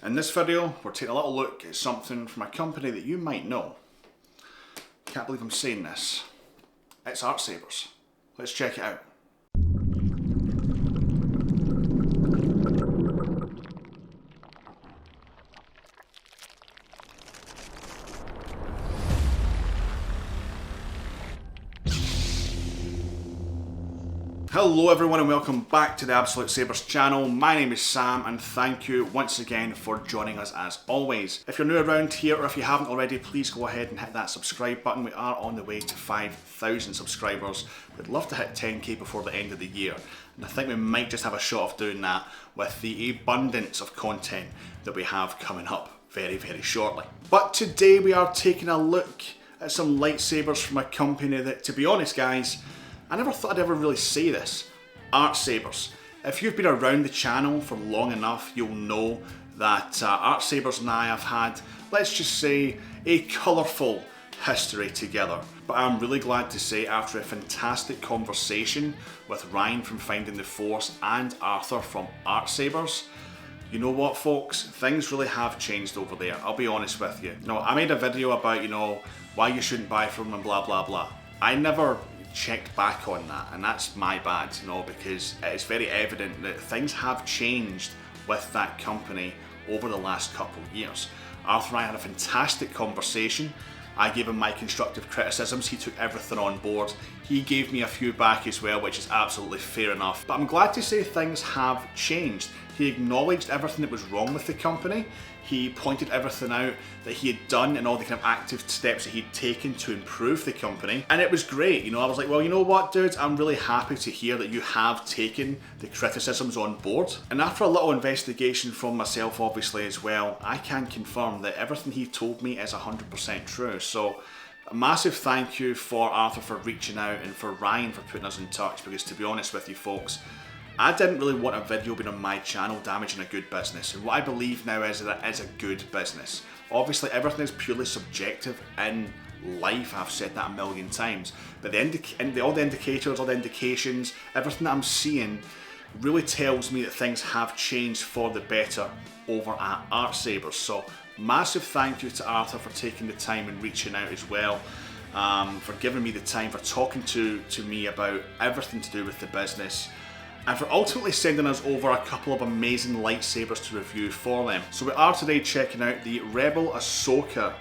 In this video, we're taking a little look at something from a company that you might know. Can't believe I'm saying this. It's Artsabers. Let's check it out. Hello everyone and welcome back to the Absolute Sabers channel. My name is Sam and thank you once again for joining us as always. If you're new around here or if you haven't already, please go ahead and hit that subscribe button. We are on the way to 5,000 subscribers. We'd love to hit 10k before the end of the year. And I think we might just have a shot of doing that with the abundance of content that we have coming up very shortly. But today we are taking a look at some lightsabers from a company that, to be honest guys, I never thought I'd ever really say this. Artsabers. If you've been around the channel for long enough, you'll know that Artsabers and I have had, let's just say, a colourful history together. But I'm really glad to say, after a fantastic conversation with Ryan from Finding the Force and Arthur from Artsabers, you know what folks, things really have changed over there, I'll be honest with you. I made a video about, why you shouldn't buy from them and blah blah blah. I never checked back on that, and that's my bad, because it's very evident that things have changed with that company over the last couple of years. Arthur and I had a fantastic conversation. I gave him my constructive criticisms, he took everything on board. He gave me a few back as well, which is absolutely fair enough. But I'm glad to say things have changed. He acknowledged everything that was wrong with the company. He pointed everything out that he had done and all the kind of active steps that he'd taken to improve the company. And it was great, I was like, well, you know what, dude? I'm really happy to hear that you have taken the criticisms on board. And after a little investigation from myself, obviously, as well, I can confirm that everything he told me is 100% true. So a massive thank you for Arthur for reaching out and for Ryan for putting us in touch, because to be honest with you folks, I didn't really want a video being on my channel damaging a good business, and what I believe now is that it is a good business. Obviously everything is purely subjective in life, I've said that a million times, but all the indicators, all the indications, everything that I'm seeing really tells me that things have changed for the better over at Artsabers. So massive thank you to Arthur for taking the time and reaching out as well, for giving me the time, for talking to me about everything to do with the business, and for ultimately sending us over a couple of amazing lightsabers to review for them. So we are today checking out the Rebel AHSOKA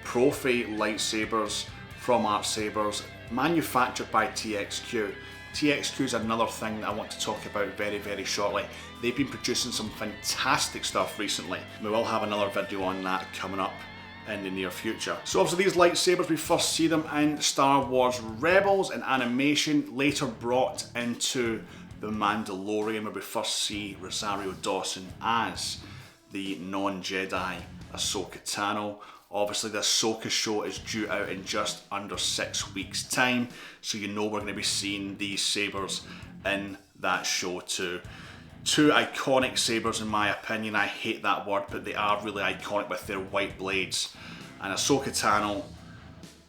Proffie lightsabers from Artsabers, manufactured by TXQ. TXQ is another thing that I want to talk about very shortly. They've been producing some fantastic stuff recently. We will have another video on that coming up in the near future. So obviously these lightsabers, we first see them in Star Wars Rebels in animation, later brought into The Mandalorian, where we first see Rosario Dawson as the non-Jedi Ahsoka Tano. Obviously the Ahsoka show is due out in just under 6 weeks time, so we're going to be seeing these sabers in that show too. Two iconic sabers in my opinion. I hate that word, but they are really iconic with their white blades. And Ahsoka Tano,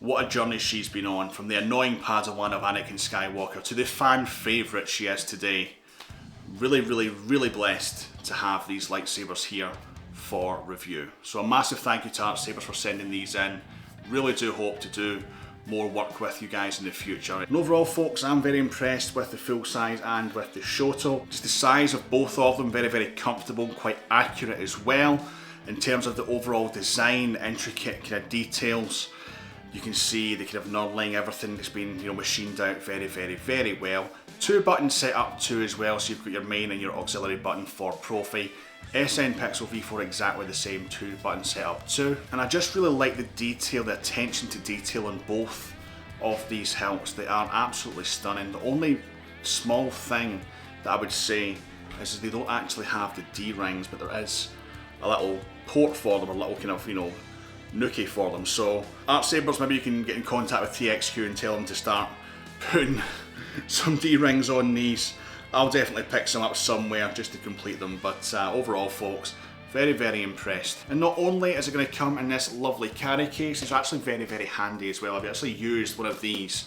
what a journey she's been on, from the annoying Padawan of Anakin Skywalker to the fan favourite she is today. Really blessed to have these lightsabers here for review. So a massive thank you to Artsabers for sending these in. Really do hope to do more work with you guys in the future. And overall folks, I'm very impressed with the full size and with the Shoto. Just the size of both of them, very comfortable, quite accurate as well. In terms of the overall design, intricate kind of details, you can see the kind of knurling, everything that's been machined out very well. Two buttons set up too as well, so you've got your main and your auxiliary button for Proffie. SN Pixel V4 exactly the same, two buttons set up too. And I just really like the detail, the attention to detail on both of these hilts. They are absolutely stunning. The only small thing that I would say is they don't actually have the D-rings, but there is a little port for them, a little kind of, nookie for them. So Artsabers, maybe you can get in contact with TXQ and tell them to start putting some D-rings on these. I'll definitely pick some up somewhere just to complete them, but overall folks, very impressed. And not only is it going to come in this lovely carry case, it's actually very handy as well. I've actually used one of these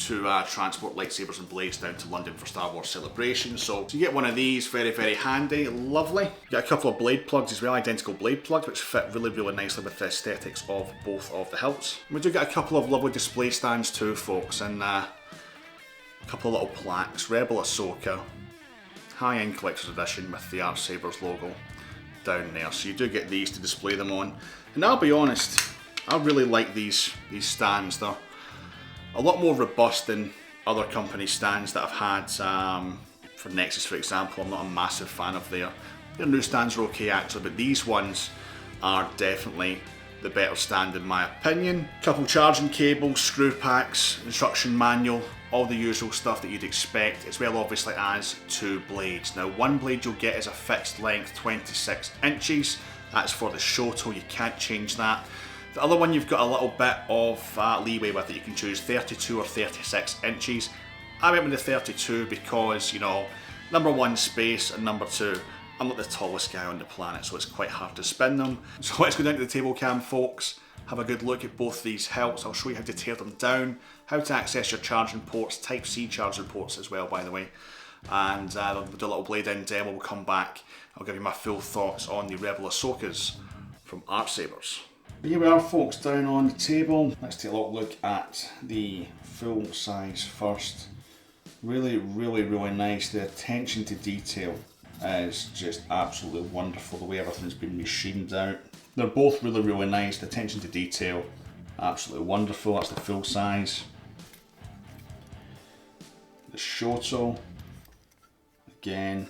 to transport lightsabers and blades down to London for Star Wars Celebration. So you get one of these, very, very handy, lovely. You get a couple of blade plugs as well, identical blade plugs, which fit really, really nicely with the aesthetics of both of the hilts. And we do get a couple of lovely display stands too, folks, and a couple of little plaques. Rebel AHSOKA, high-end collector's edition with the Artsabers logo down there. So you do get these to display them on. And I'll be honest, I really like these stands. They're a lot more robust than other company stands that I've had. For Nexus, for example, I'm not a massive fan of their new stands are okay actually, but these ones are definitely the better stand in my opinion. Couple charging cables, screw packs, instruction manual, all the usual stuff that you'd expect, as well obviously as two blades. Now one blade you'll get is a fixed length 26 inches, that's for the Shoto, you can't change that. The other one you've got a little bit of leeway with it, you can choose 32 or 36 inches. I went with the 32 because, you know, number one, space, and number two, I'm not the tallest guy on the planet, so it's quite hard to spin them. So let's go down to the table cam, folks, have a good look at both these hilts. I'll show you how to tear them down, how to access your charging ports, Type-C charging ports as well, by the way. And we'll do a little blade in demo, we'll come back, I'll give you my full thoughts on the Rebel AHSOKAs from Artsabers. Here we are, folks, down on the table. Let's take a little look at the full size first. Really, really, really nice. The attention to detail is just absolutely wonderful, the way everything's been machined out. They're both really, really nice. The attention to detail, absolutely wonderful. That's the full size. The Shoto, again,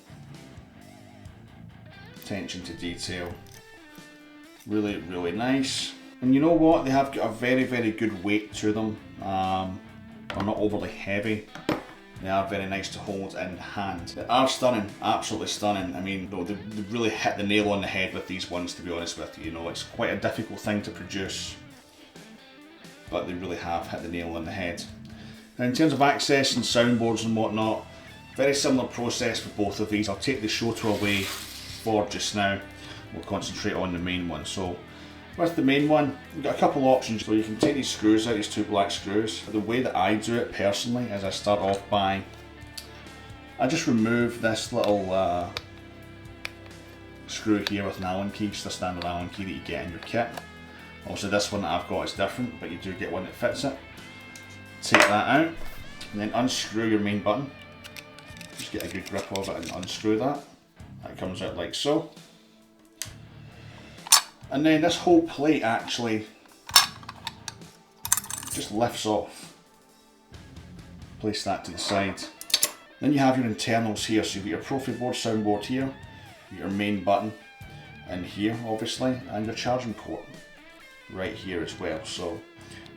attention to detail, really, really nice. And you know what, they have got a very, very good weight to them. They're not overly heavy. They are very nice to hold in hand. They are stunning, absolutely stunning. I mean, they really hit the nail on the head with these ones, to be honest with you. You know, it's quite a difficult thing to produce, but they really have hit the nail on the head. Now, in terms of access and soundboards and whatnot, very similar process for both of these. I'll take the Shoto away for just now. We'll concentrate on the main one. So with the main one, you've got a couple of options. So you can take these screws out, these two black screws. The way that I do it personally is I start off by, I just remove this little screw here with an Allen key, just a standard Allen key that you get in your kit. Also this one that I've got is different, but you do get one that fits it. Take that out, and then unscrew your main button. Just get a good grip of it and unscrew that. That comes out like so. And then this whole plate actually just lifts off. Place that to the side. Then you have your internals here, so you've got your Proffie board, soundboard here, your main button, and here obviously, and your charging port right here as well. So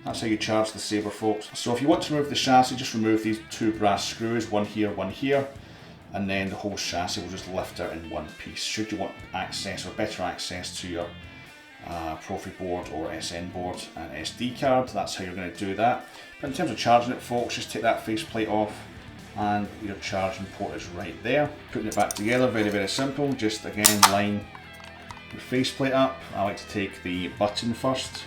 that's how you charge the Saber, folks. So if you want to remove the chassis, just remove these two brass screws, one here, and then the whole chassis will just lift out in one piece. Should you want access or better access to your Proffie board or SN board and SD card, that's how you're going to do that. But in terms of charging it, folks, just take that faceplate off and your charging port is right there. Putting it back together, very, very simple. Just again line your faceplate up. I like to take the button first.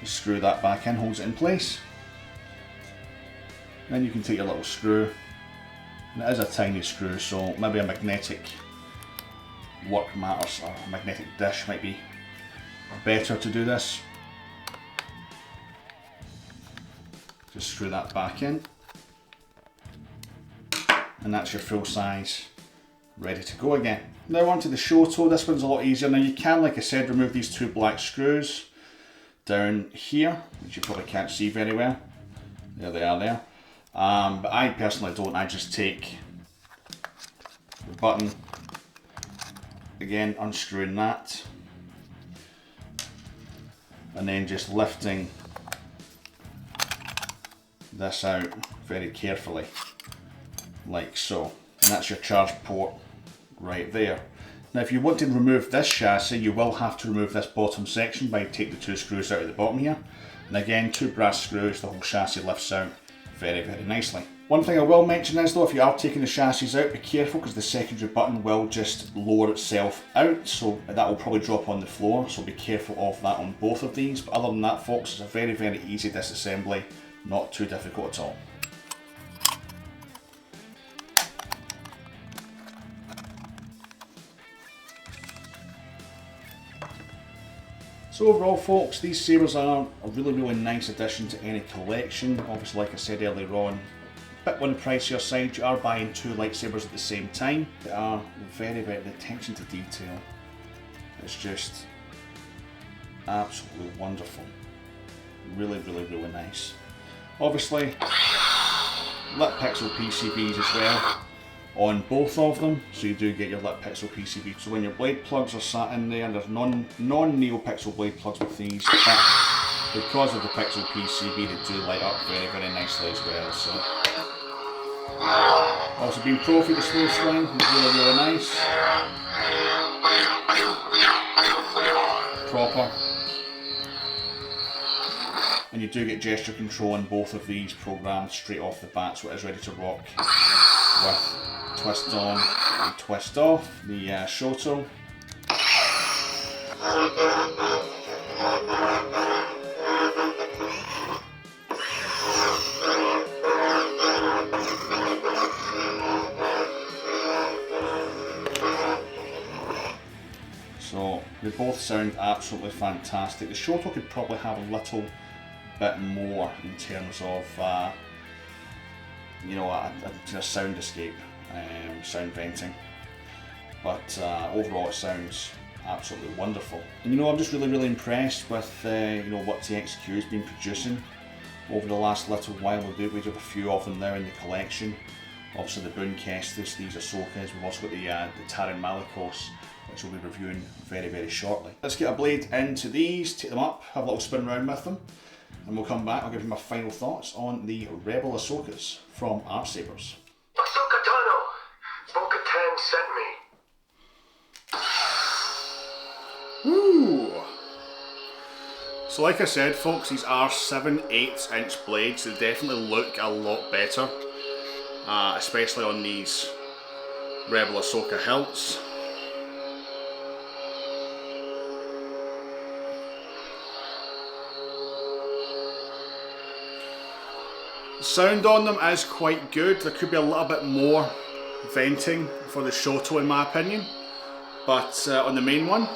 Just screw that back in, holds it in place. Then you can take your little screw, and it is a tiny screw, so maybe a magnetic work matters, or a magnetic dish might be better to do this. Just screw that back in, and that's your full size ready to go again. Now onto the Shoto. This one's a lot easier. Now you can, like I said, remove these two black screws down here, which you probably can't see very well. There they are there. But I personally don't. I just take the button, again unscrewing that, and then just lifting this out very carefully, like so. And that's your charge port right there. Now if you want to remove this chassis, you will have to remove this bottom section by taking the two screws out at the bottom here. And again, two brass screws, the whole chassis lifts out very, very nicely. One thing I will mention is though, if you are taking the chassis out, be careful because the secondary button will just lower itself out, so that will probably drop on the floor, so be careful of that on both of these. But other than that folks, it's a very, very easy disassembly, not too difficult at all. So overall folks, these sabers are a really, really nice addition to any collection. Obviously, like I said earlier on, a bit on the pricier side, you are buying two lightsabers at the same time. They are very, very, the attention to detail, it's just absolutely wonderful. Really, really, really nice. Obviously, LIGHTSABER PCBs as well on both of them, so you do get your LIGHTSABER PCB. So when your blade plugs are sat in there, there's non-Neopixel blade plugs with these, but because of the Pixel PCB they do light up very, very nicely as well. So also being Proffie the smooth swing is really, really nice. Proper. And you do get gesture control on both of these programmed straight off the bat, so it is ready to rock with twist on and twist off. The Shoto. So they both sound absolutely fantastic. The Shoto could probably have a little bit more in terms of you know, a sound escape, sound venting, but overall it sounds absolutely wonderful. And you know, I'm just really, really impressed with you know, what TXQ has been producing over the last little while. We have a few of them now in the collection. Obviously the Boon Kestis, these AHSOKAs, we've also got the Taran Malicos, which we'll be reviewing very, very shortly. Let's get a blade into these, take them up, have a little spin around with them, and we'll come back. I'll give you my final thoughts on the Rebel AHSOKAs from Artsabers. AHSOKA Tano, Bo-Katan sent me. Woo! So like I said folks, these are 7/8 inch blades. They definitely look a lot better, especially on these Rebel AHSOKA hilts. The sound on them is quite good. There could be a little bit more venting for the Shoto in my opinion, but on the main one,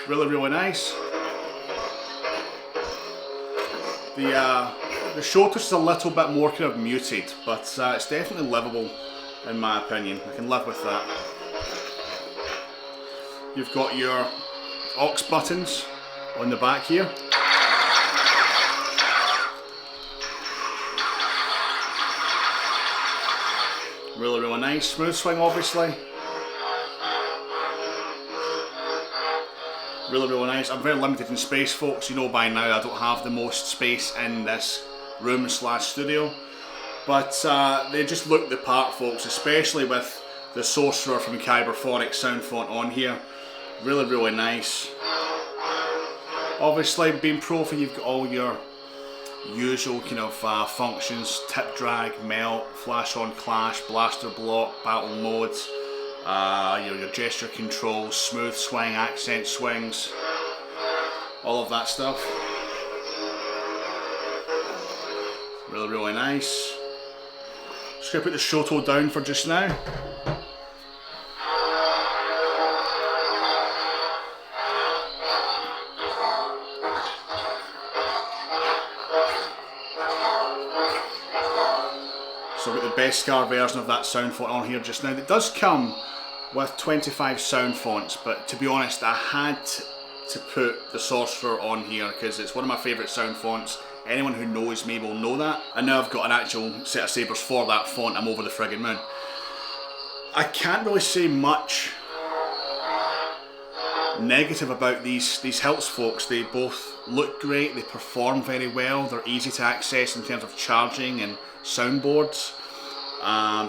really, really nice. The Shoto's is a little bit more kind of muted, but it's definitely livable in my opinion. I can live with that. You've got your aux buttons on the back here. Really, really nice. Smooth swing obviously. Really, really nice. I'm very limited in space folks, you know by now I don't have the most space in this room / studio, but they just look the part folks, especially with the Sorcerer from Kyberphonic sound font on here. Really, really nice. Obviously being Proffie, you've got all your usual kind of functions: tip drag, melt, flash on clash, blaster block, battle modes, your gesture controls, smooth swing, accent swings, all of that stuff. Really, really nice. Just gonna put the Shoto down for just now. So we've got the Beskar version of that sound font on here just now. It does come with 25 sound fonts, but to be honest, I had to put the Sorcerer on here because it's one of my favourite sound fonts. Anyone who knows me will know that. And now I've got an actual set of sabers for that font, I'm over the friggin' moon. I can't really say much negative about these hilts folks. They both look great, they perform very well, they're easy to access in terms of charging and soundboards.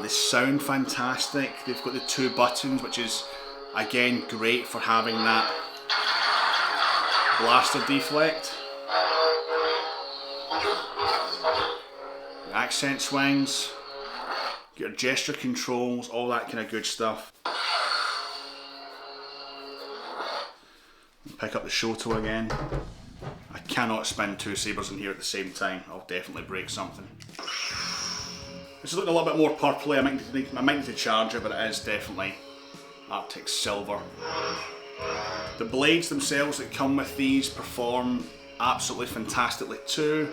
They sound fantastic. They've got the two buttons, which is again great for having that blaster deflect, accent swings, get your gesture controls, all that kind of good stuff. Pick up the Shoto again. I cannot spin two sabers in here at the same time. I'll definitely break something. This is looking a little bit more purpley. I might need to charge it, but it is definitely Arctic Silver. The blades themselves that come with these perform absolutely fantastically too.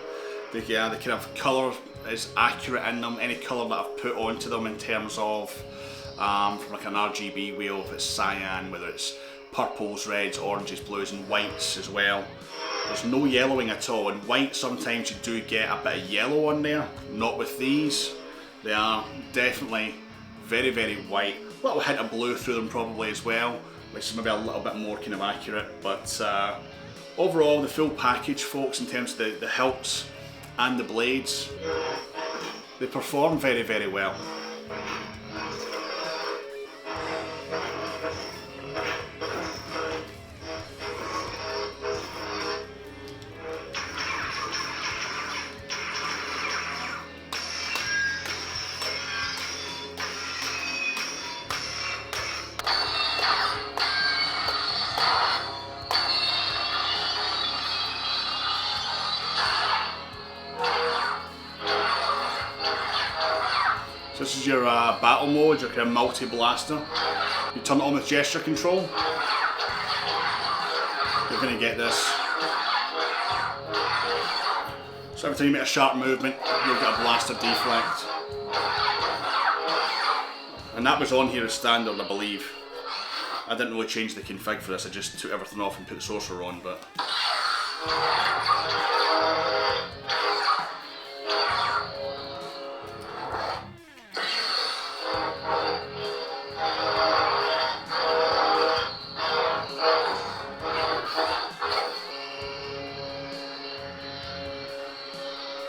The kind of colour is accurate in them. Any colour that I've put onto them in terms of from like an RGB wheel, if it's cyan, whether it's purples, reds, oranges, blues and whites as well. There's no yellowing at all. In white sometimes you do get a bit of yellow on there, not with these. They are definitely very, very white. A little hint of blue through them probably as well, which is maybe a little bit more kind of accurate. But overall, the full package, folks, in terms of the hilts and the blades, they perform very, very well. This is your battle mode, your kind of multi-blaster. You turn it on with gesture control. You're going to get this. So every time you make a sharp movement, you'll get a blaster deflect. And that was on here as standard, I believe. I didn't really change the config for this, I just took everything off and put the sorcerer on, but...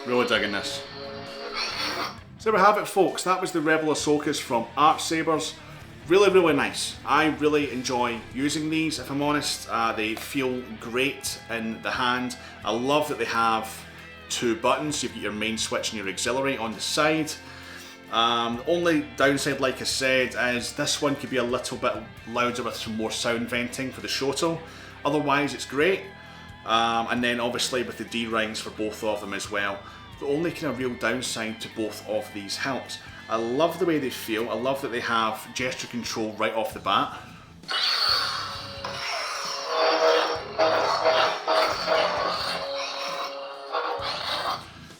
Really digging this. So there we have it, folks. That was the Rebel AHSOKAs from Artsabers. Really, really nice. I really enjoy using these, if I'm honest. They feel great in the hand. I love that they have two buttons. You've got your main switch and your auxiliary on the side. The only downside, like I said, is this one could be a little bit louder with some more sound venting for the Shoto. Otherwise, it's great. And then obviously with the D-rings for both of them as well. The only kind of real downside to both of these hilts, I love the way they feel. I love that they have gesture control right off the bat.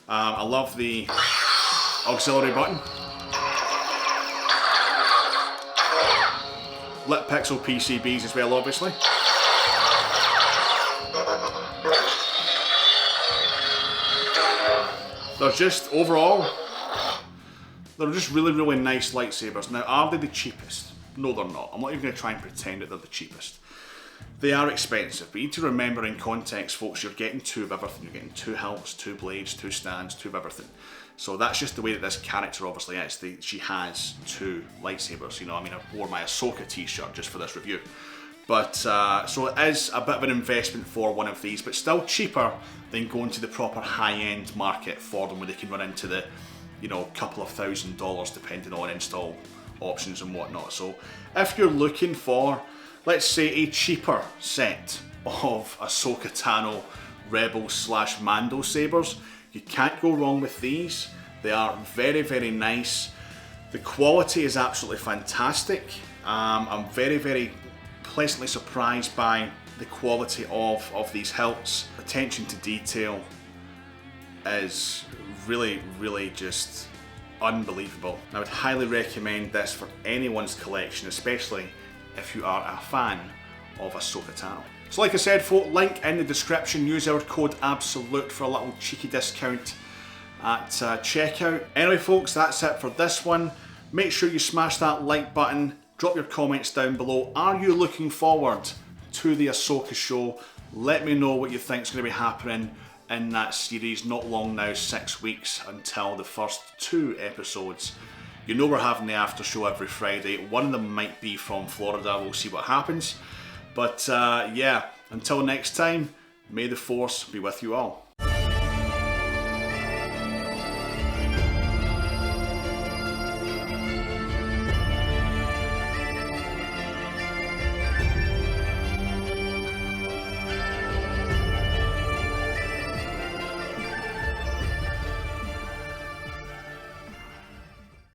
I love the auxiliary button. LIGHTSABER PCBs as well, obviously. They're just, overall, they're just really, really nice lightsabers. Now, are they the cheapest? No, they're not. I'm not even going to try and pretend that they're the cheapest. They are expensive, but you need to remember in context, folks, you're getting two of everything. You're getting two hilts, two blades, two stands, two of everything. So that's just the way that this character obviously is. She has two lightsabers. You know, I mean, I wore my AHSOKA t-shirt just for this review. But, so it is a bit of an investment for one of these, but still cheaper than going to the proper high-end market for them, where they can run into the, you know, couple of $1,000s depending on install options and whatnot. So if you're looking for, let's say, a cheaper set of AHSOKA Tano Rebel / Mando sabers, you can't go wrong with these. They are very, very nice. The quality is absolutely fantastic. I'm very, very pleasantly surprised by the quality of these hilts. Attention to detail is really, really just unbelievable. I would highly recommend this for anyone's collection, especially if you are a fan of AHSOKA Tano. So like I said, folks, link in the description. Use our code ABSOLUTE for a little cheeky discount at checkout. Anyway, folks, that's it for this one. Make sure you smash that like button. Drop your comments down below. Are you looking forward to the AHSOKA show? Let me know what you think is going to be happening in that series. Not long now, 6 weeks until the first 2 episodes. You know we're having the after show every Friday. One of them might be from Florida. We'll see what happens. But yeah, until next time, May the force be with you all.